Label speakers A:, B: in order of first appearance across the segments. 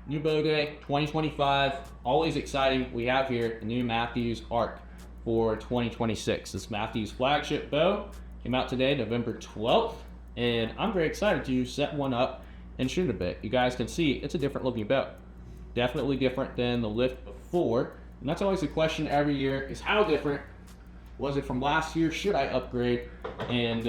A: New bow day 2025, always exciting. We have here a new Mathews Arc for 2026. This Mathews flagship bow came out today, November 12th, and I'm very excited to set one up and shoot a bit. You guys can see it's a different looking bow. Definitely different than the lift before, and that's always the question every year is how different was it from last year? Should I upgrade? And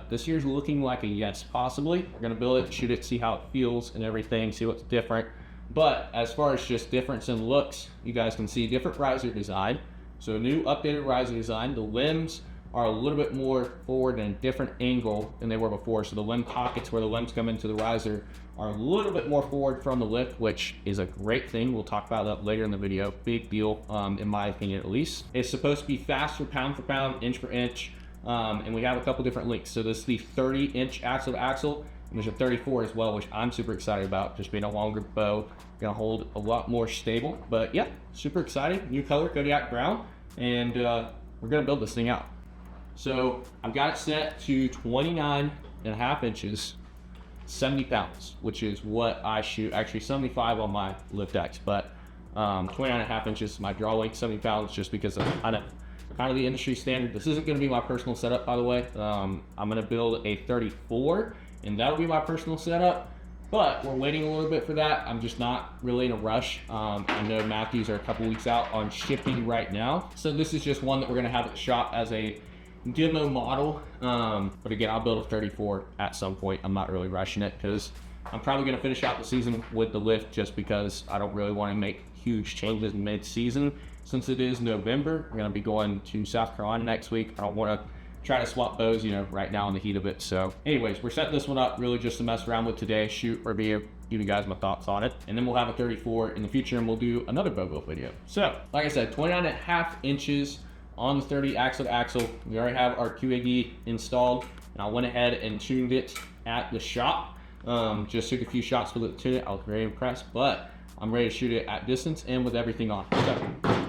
A: this year's looking like a yes, possibly. We're gonna build it, shoot it, see how it feels and everything, see what's different. But as far as just difference in looks, you guys can see different riser design. So a new updated riser design. The limbs are a little bit more forward and a different angle than they were before. So the limb pockets where the limbs come into the riser are a little bit more forward from the lift, which is a great thing. We'll talk about that later in the video. Big deal, in my opinion at least. It's supposed to be faster pound for pound, inch for inch. And we have a couple different links. So this is the 30-inch axle to axle. And there's a 34 as well, which I'm super excited about, just being a longer bow, gonna hold a lot more stable. But yeah, super excited. New color, Kodiak brown, and we're gonna build this thing out. So I've got it set to 29.5 inches, 70 pounds, which is what I shoot. Actually 75 on my lift X, but 29.5 inches, my draw length, 70 pounds, just because of kind of the industry standard. This isn't gonna be my personal setup, by the way. I'm gonna build a 34, and that'll be my personal setup, but we're waiting a little bit for that. I'm just not really in a rush. I know Mathews are a couple weeks out on shipping right now, so this is just one that we're gonna have at the shop as a demo model. But again, I'll build a 34 at some point. I'm not really rushing it because I'm probably gonna finish out the season with the lift, just because I don't really want to make huge changes mid-season. Since it is November, we're gonna be going to South Carolina next week. I don't want to try to swap bows, right now in the heat of it. So anyways, we're setting this one up really just to mess around with today, shoot, review, give you guys my thoughts on it. And then we'll have a 34 in the future, and we'll do another bow build video. So like I said, 29.5 inches on the 30 axle to axle. We already have our QAD installed, and I went ahead and tuned it at the shop. Just took a few shots with it to it. I was very impressed, but I'm ready to shoot it at distance and with everything on. So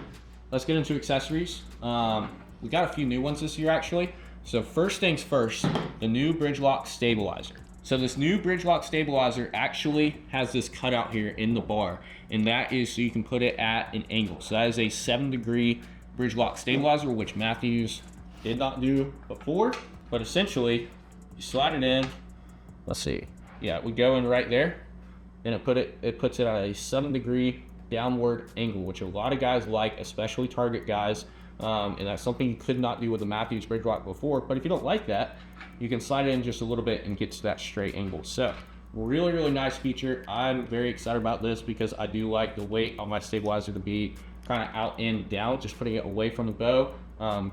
A: let's get into accessories. We got a few new ones this year, actually. So first things first, the new bridge lock stabilizer. So this new bridge lock stabilizer actually has this cutout here in the bar, and that is so you can put it at an angle. So that is a 7-degree bridge lock stabilizer, which Mathews did not do before. But essentially, you slide it in. Let's see. Yeah, we go in right there, and it puts it at a 7-degree downward angle, which a lot of guys like, especially target guys. And that's something you could not do with the Mathews bridge lock before. But if you don't like that, you can slide it in just a little bit and get to that straight angle. So really, really nice feature. I'm very excited about this because I do like the weight on my stabilizer to be kind of out and down, just putting it away from the bow,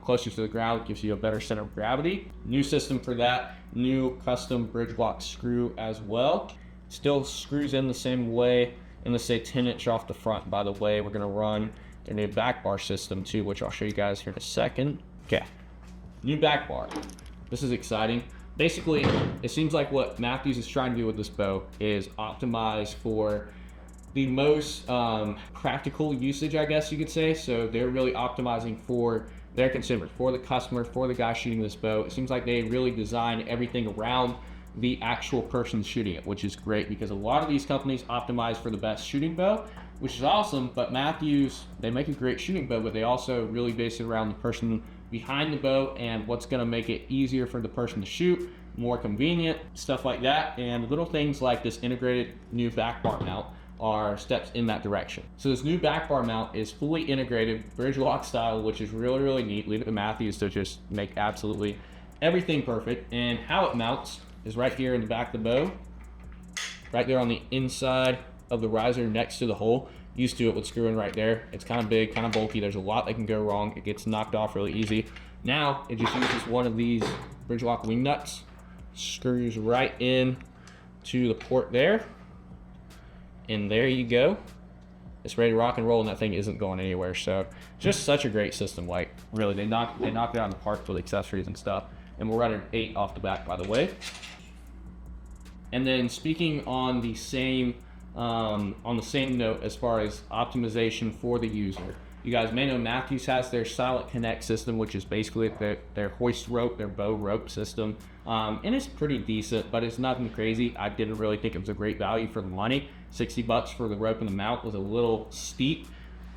A: closer to the ground, gives you a better center of gravity. New system for that, new custom bridge lock screw as well. Still screws in the same way, and let's say 10-inch off the front. By the way, we're gonna run their new back bar system too, which I'll show you guys here in a second. Okay, new back bar. This is exciting. Basically, it seems like what Mathews is trying to do with this bow is optimize for the most practical usage, I guess you could say. So they're really optimizing for their consumers, for the customer, for the guy shooting this bow. It seems like they really design everything around the actual person shooting it, which is great because a lot of these companies optimize for the best shooting bow, which is awesome. But Mathews, they make a great shooting bow, but they also really base it around the person behind the bow and what's going to make it easier for the person to shoot, more convenient, stuff like that. And little things like this integrated new back bar mount are steps in that direction. So this new back bar mount is fully integrated bridge lock style, which is really, really neat. Leave it to Mathews to just make absolutely everything perfect. And how it mounts is right here in the back of the bow, right there on the inside of the riser next to the hole. Used to it with screwing right there. It's kind of big, kind of bulky. There's a lot that can go wrong. It gets knocked off really easy. Now it just uses one of these bridge lock wing nuts, screws right in to the port there, and there you go. It's ready to rock and roll, and that thing isn't going anywhere. So just such a great system. Like really, they knocked it out of the park with accessories and stuff. And we're running 8 off the back, by the way. And then speaking on the same note as far as optimization for the user, you guys may know Mathews has their Silent Connect system, which is basically their hoist rope, their bow rope system. And it's pretty decent, but it's nothing crazy. I didn't really think it was a great value for the money. $60 for the rope and the mount was a little steep.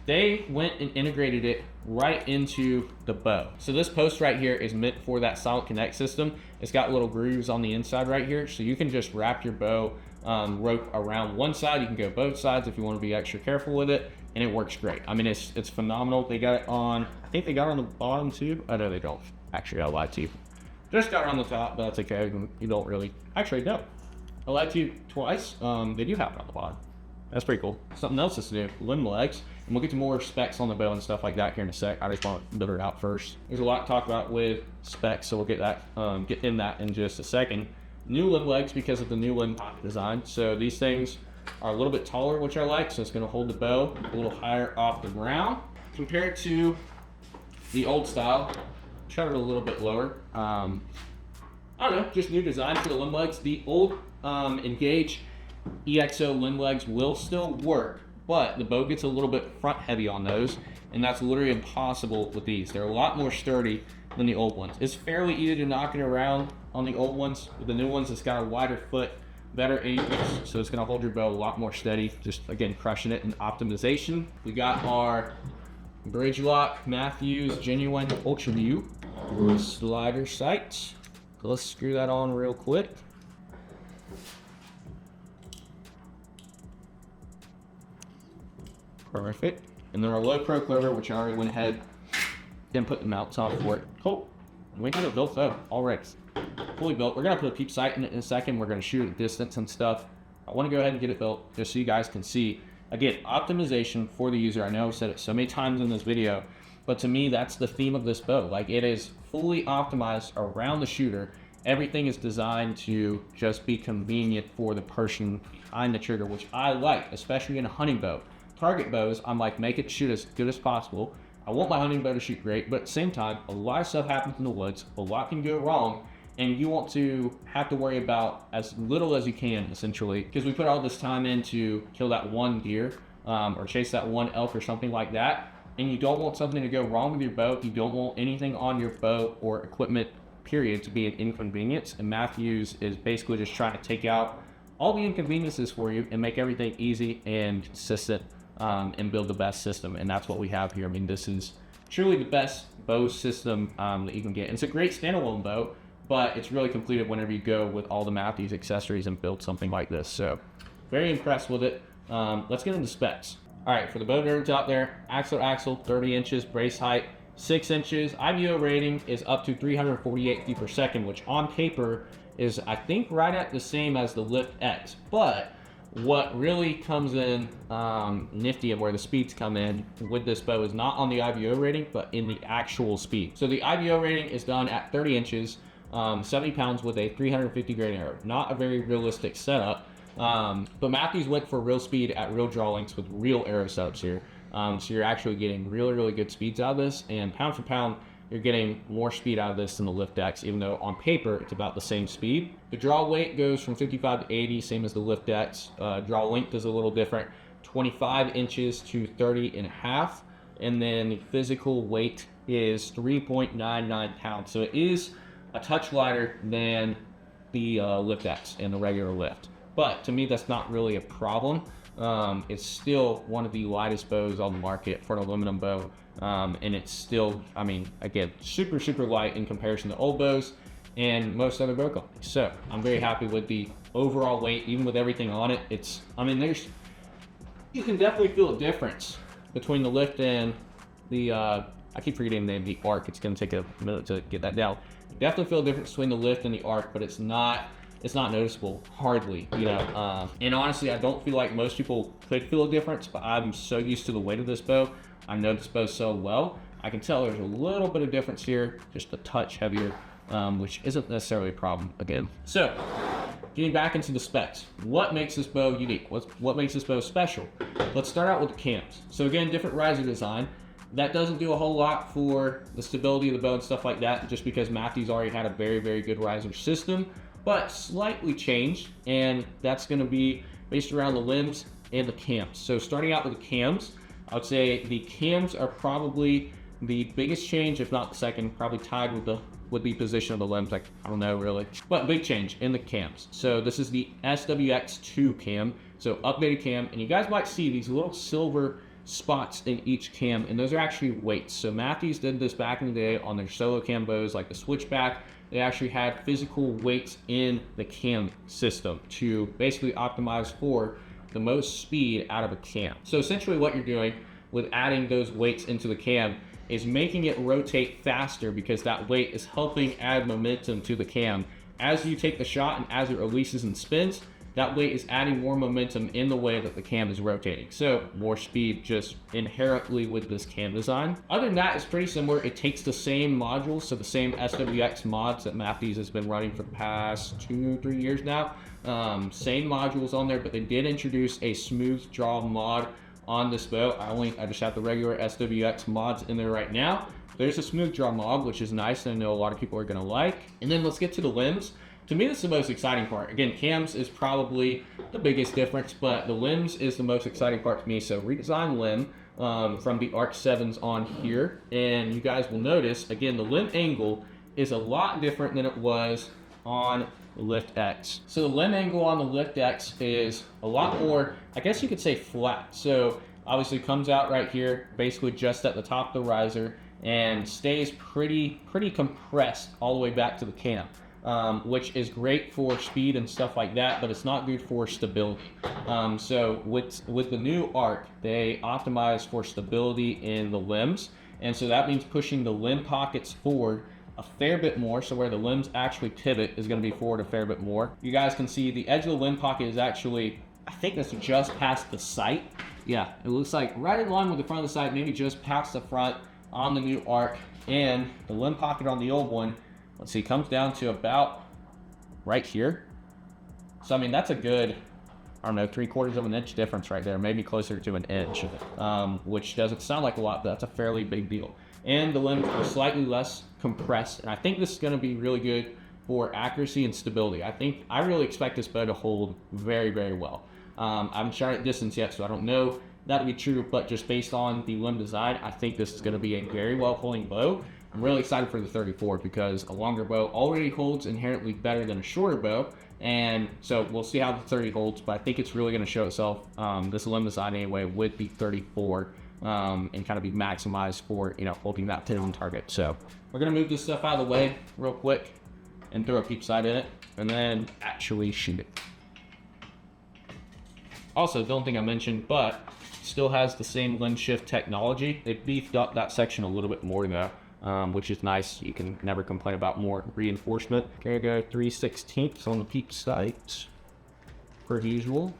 A: They went and integrated it right into the bow. So this post right here is meant for that solid connect system. It's got little grooves on the inside right here, so you can just wrap your bow rope around one side. You can go both sides if you want to be extra careful with it, and it works great. I mean, it's phenomenal. They got it on, I think they got it on the bottom too. Oh no, they don't. Actually, I lied to you. Just got it on the top, but that's okay. You don't really, actually no. I lied to you twice. They do have it on the bottom. That's pretty cool. Something else is to do, limb legs. And we'll get to more specs on the bow and stuff like that here in a sec. I just want to build it out first. There's a lot to talk about with specs, so we'll get in that in just a second. New limb legs because of the new limb design. So these things are a little bit taller, which I like. So it's going to hold the bow a little higher off the ground compared to the old style. Shut it a little bit lower. I don't know, just new design for the limb legs. The old Engage EXO limb legs will still work, but the bow gets a little bit front heavy on those, and that's literally impossible with these. They're a lot more sturdy than the old ones. It's fairly easy to knock it around on the old ones. With the new ones, it's got a wider foot, better angles, so it's gonna hold your bow a lot more steady. Just again, crushing it in optimization. We got our Bridge Lock Mathews Genuine Ultra View slider sights. So let's screw that on real quick. Perfect. And then our low pro clover, which I already went ahead and put the mounts on for it. Cool. We got it built up already. Fully built. We're gonna put a peep sight in it in a second. We're gonna shoot at distance and stuff. I want to go ahead and get it built just so you guys can see. Again, optimization for the user. I know I've said it so many times in this video, but to me, that's the theme of this bow. Like, it is fully optimized around the shooter. Everything is designed to just be convenient for the person behind the trigger, which I like, especially in a hunting bow. Target bows, I'm like, make it shoot as good as possible. I want my hunting bow to shoot great, but at the same time, a lot of stuff happens in the woods, a lot can go wrong, and you want to have to worry about as little as you can, essentially, because we put all this time in to kill that one deer, or chase that one elk or something like that, and you don't want something to go wrong with your bow. You don't want anything on your bow or equipment, period, to be an inconvenience, and Mathews is basically just trying to take out all the inconveniences for you and make everything easy and consistent. And build the best system, and that's what we have here. I mean, this is truly the best bow system that you can get. And it's a great standalone bow, but it's really completed whenever you go with all the Mathews accessories and build something like this. So very impressed with it. Let's get into specs. All right, for the bow nerds out there, axle, 30 inches, brace height, 6 inches. IBO rating is up to 348 feet per second, which on paper is, I think, right at the same as the Lift X, but what really comes in nifty and where the speeds come in with this bow is not on the IBO rating, but in the actual speed. So the IBO rating is done at 30 inches, 70 pounds with a 350 grain arrow. Not a very realistic setup, but Mathews went for real speed at real draw lengths with real arrow setups here. So you're actually getting really, really good speeds out of this, and pound for pound, you're getting more speed out of this than the Lift X, even though on paper it's about the same speed. The draw weight goes from 55 to 80, same as the Lift X. Draw length is a little different, 25 inches to 30 and a half. And then the physical weight is 3.99 pounds. So it is a touch lighter than the Lift X and the regular Lift. But to me, that's not really a problem. It's still one of the lightest bows on the market for an aluminum bow. And it's still, I mean, again, super, super light in comparison to old bows and most other bow companies. So I'm very happy with the overall weight, even with everything on it. It's, I mean, you can definitely feel a difference between the Lift and the, I keep forgetting the name, the Arc. It's going to take a minute to get that down. You definitely feel a difference between the Lift and the Arc, but it's not noticeable, hardly, you know. And honestly, I don't feel like most people could feel a difference, but I'm so used to the weight of this bow. I know this bow so well. I can tell there's a little bit of difference here, just a touch heavier, which isn't necessarily a problem again. So, getting back into the specs, what makes this bow unique? What makes this bow special? Let's start out with the cams. So again, different riser design. That doesn't do a whole lot for the stability of the bow and stuff like that, just because Mathews already had a very, very good riser system, but slightly changed, and that's going to be based around the limbs and the cams. So starting out with the cams, I would say the cams are probably the biggest change, if not the second, probably tied with the position of the limbs. Like, I don't know really, but big change in the cams. So this is the SWX2 cam. So updated cam, and you guys might see these little silver spots in each cam, and those are actually weights. So Mathews did this back in the day on their solo cam bows, like the switchback. They actually had physical weights in the cam system to basically optimize for the most speed out of a cam. So essentially what you're doing with adding those weights into the cam is making it rotate faster, because that weight is helping add momentum to the cam. As you take the shot and as it releases and spins, that weight is adding more momentum in the way that the cam is rotating. So more speed just inherently with this cam design. Other than that, it's pretty similar. It takes the same modules, so the same SWX mods that Mathews has been running for the past 2-3 years now. Same modules on there, but they did introduce a smooth draw mod on this bow. I just have the regular SWX mods in there right now. There's a smooth draw mod, which is nice, and I know a lot of people are gonna like. And then let's get to the limbs. To me, this is the most exciting part. Again, cams is probably the biggest difference, but the limbs is the most exciting part to me. So redesigned limb from the Arc 7s on here. And you guys will notice, again, the limb angle is a lot different than it was on the Lift X. So the limb angle on the Lift X is a lot more, I guess you could say, flat. So obviously it comes out right here, basically just at the top of the riser, and stays pretty compressed all the way back to the cam. Which is great for speed and stuff like that, but it's not good for stability. So with the new Arc, they optimize for stability in the limbs, and so that means pushing the limb pockets forward a fair bit more, so where the limbs actually pivot is going to be forward a fair bit more. You guys can see the edge of the limb pocket is actually, I think that's just past the sight. Yeah, it looks like right in line with the front of the sight, maybe just past the front on the new Arc, and the limb pocket on the old one, let's see, comes down to about right here. So, I mean, that's a good, I don't know, 3/4 of an inch difference right there, maybe closer to an inch, which doesn't sound like a lot, but that's a fairly big deal. And the limbs are slightly less compressed, and I think this is going to be really good for accuracy and stability. I really expect this bow to hold very, very well. I haven't shot at distance yet, so I don't know that to be true, but just based on the limb design, I think this is going to be a very well holding bow. I'm really excited for the 34 because a longer bow already holds inherently better than a shorter bow, and so we'll see how the 30 holds, but I think it's really going to show itself, this limb design anyway, with the 34, and kind of be maximized for, holding that pin target. So we're going to move this stuff out of the way real quick and throw a peep sight in it, and then actually shoot it. Also, don't think I mentioned, but still has the same lens shift technology. They beefed up that section a little bit more though, which is nice. You can never complain about more reinforcement. Okay, go 3/16 on the peep sight, per usual.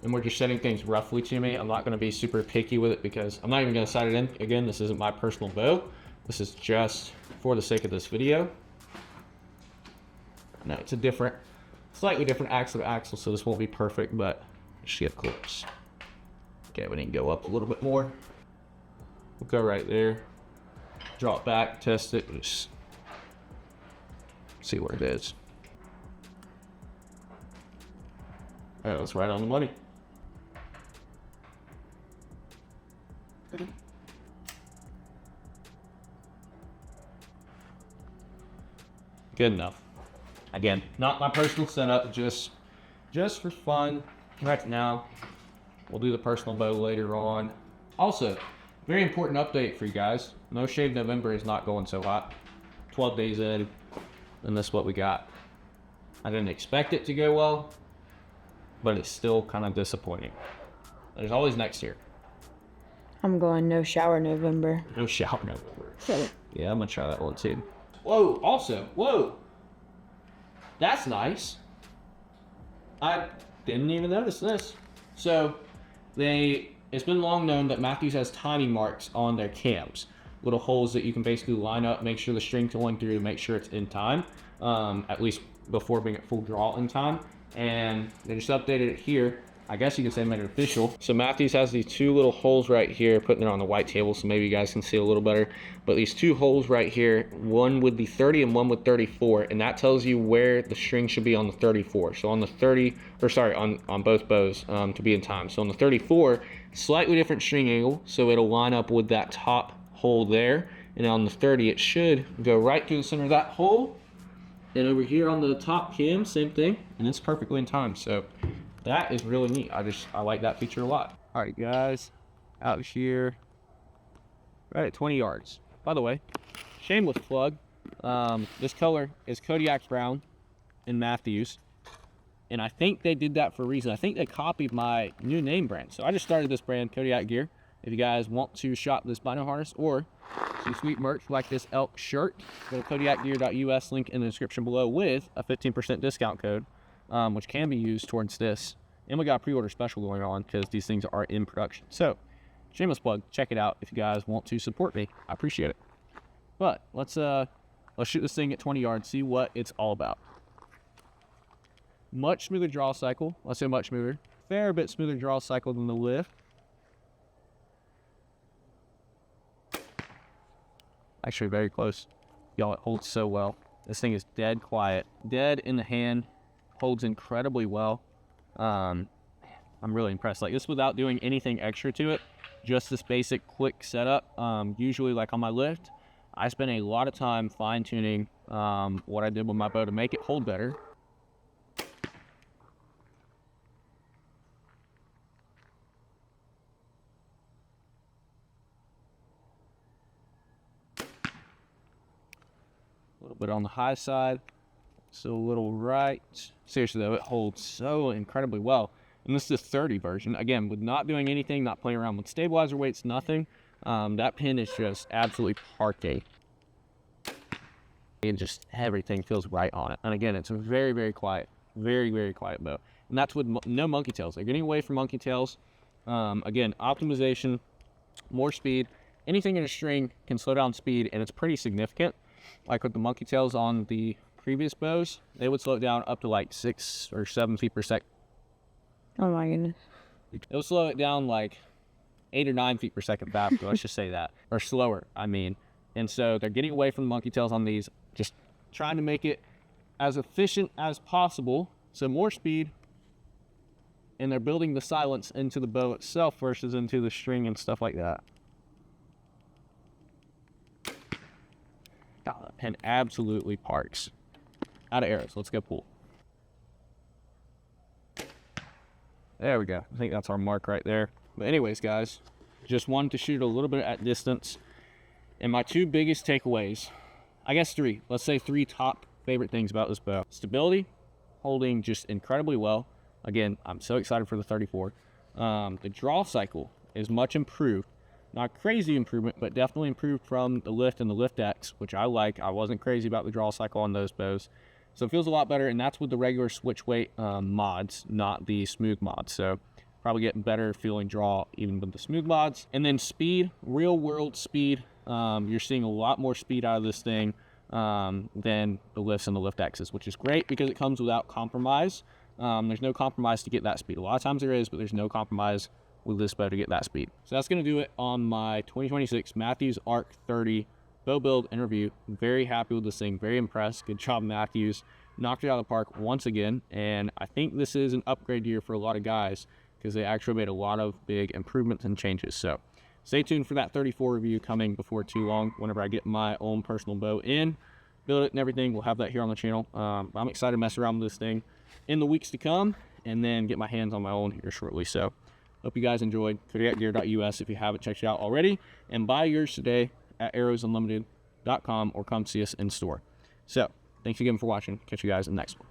A: And we're just setting things roughly to me. I'm not going to be super picky with it because I'm not even going to sight it in. Again, this isn't my personal bow. This is just for the sake of this video. No, it's a slightly different axle to axle, so this won't be perfect, but just get close. Okay, we need to go up a little bit more. We'll go right there, draw it back, test it, just see where it is. Oh, it's right on the money. Good enough. Again, not my personal setup, just for fun right now. We'll do the personal bow later on. Also, very important update for you guys. No Shave November is not going so hot. 12 days in, and this is what we got. I didn't expect it to go well, but it's still kind of disappointing. There's always next year.
B: I'm going no shower November.
A: No shower November.
B: Shut it.
A: Yeah, I'm gonna try that one too. Whoa, also, whoa. That's nice. I didn't even notice this. So, it's been long known that Mathews has timing marks on their cams. Little holes that you can basically line up, make sure the string's going through to make sure it's in time. At least before being at full draw in time. And they just updated it here. I guess you could say made it official. So Mathews has these two little holes right here, putting it on the white table so maybe you guys can see a little better. But these two holes right here, one with the 30 and one with 34, and that tells you where the string should be on the 34. So on the 30, or sorry, on both bows to be in time. So on the 34, slightly different string angle, so it'll line up with that top hole there. And on the 30, it should go right through the center of that hole. And over here on the top cam, same thing, and it's perfectly in time. So that is really neat. I like that feature a lot. All right, guys, out here, right at 20 yards. By the way, shameless plug. This color is Kodiak Brown in Mathews. And I think they did that for a reason. I think they copied my new name brand. So I just started this brand, Kodiak Gear. If you guys want to shop this bino harness or see sweet merch like this elk shirt, go to kodiakgear.us, link in the description below with a 15% discount code, which can be used towards this. And we got a pre-order special going on because these things are in production. So, shameless plug, check it out if you guys want to support me. I appreciate it. But let's shoot this thing at 20 yards, see what it's all about. Much smoother draw cycle. Let's say much smoother. Fair bit smoother draw cycle than the lift. Actually, very close. Y'all, it holds so well. This thing is dead quiet. Dead in the hand. Holds incredibly well. I'm really impressed. Like, this without doing anything extra to it. Just this basic quick setup. Usually, like on my lift, I spend a lot of time fine-tuning what I did with my bow to make it hold better. A little bit on the high side, so a little right. Seriously though, it holds so incredibly well. And this is the 30 version. Again, with not doing anything, not playing around with stabilizer weights, nothing. That pin is just absolutely parquet. And just everything feels right on it. And again, it's a very, very quiet, very, very quiet bow. And that's with no monkey tails. They're getting away from monkey tails. Again, optimization, more speed. Anything in a string can slow down speed, and it's pretty significant. Like with the monkey tails on the previous bows, they would slow it down up to like 6 or 7 feet per second.
B: Oh my goodness.
A: It will slow it down like 8 or 9 feet per second faster, let's just say that. Or slower, I mean. And so they're getting away from the monkey tails on these, just trying to make it as efficient as possible. So more speed, and they're building the silence into the bow itself versus into the string and stuff like that. God, that pen absolutely parks. Out of arrows. Let's go pull. There we go. I think that's our mark right there. But anyways, guys, just wanted to shoot a little bit at distance. And my two biggest takeaways, I guess three. Let's say three top favorite things about this bow. Stability, holding just incredibly well. Again, I'm so excited for the 34. The draw cycle is much improved. Not crazy improvement, but definitely improved from the lift and the lift X, which I like. I wasn't crazy about the draw cycle on those bows. So it feels a lot better, and that's with the regular switch weight mods, not the smooth mods. So probably getting better feeling draw even with the smooth mods. And then speed, real world speed. You're seeing a lot more speed out of this thing than the lifts and the lift X's, which is great because it comes without compromise. There's no compromise to get that speed. A lot of times there is, but there's no compromise with this bow to get that speed. So that's going to do it on my 2026 Mathews Arc 30 bow build and review. I'm very happy with this thing, very impressed. Good job, Mathews. Knocked it out of the park once again, and I think this is an upgrade year for a lot of guys because they actually made a lot of big improvements and changes. So stay tuned for that 34 review coming before too long. Whenever I get my own personal bow in, build it and everything, we'll have that here on the channel. I'm excited to mess around with this thing in the weeks to come and then get my hands on my own here shortly. So hope you guys enjoyed. KodiakGear.us if you haven't checked it out already. And buy yours today at arrowsunlimited.com or come see us in store. So thanks again for watching. Catch you guys in the next one.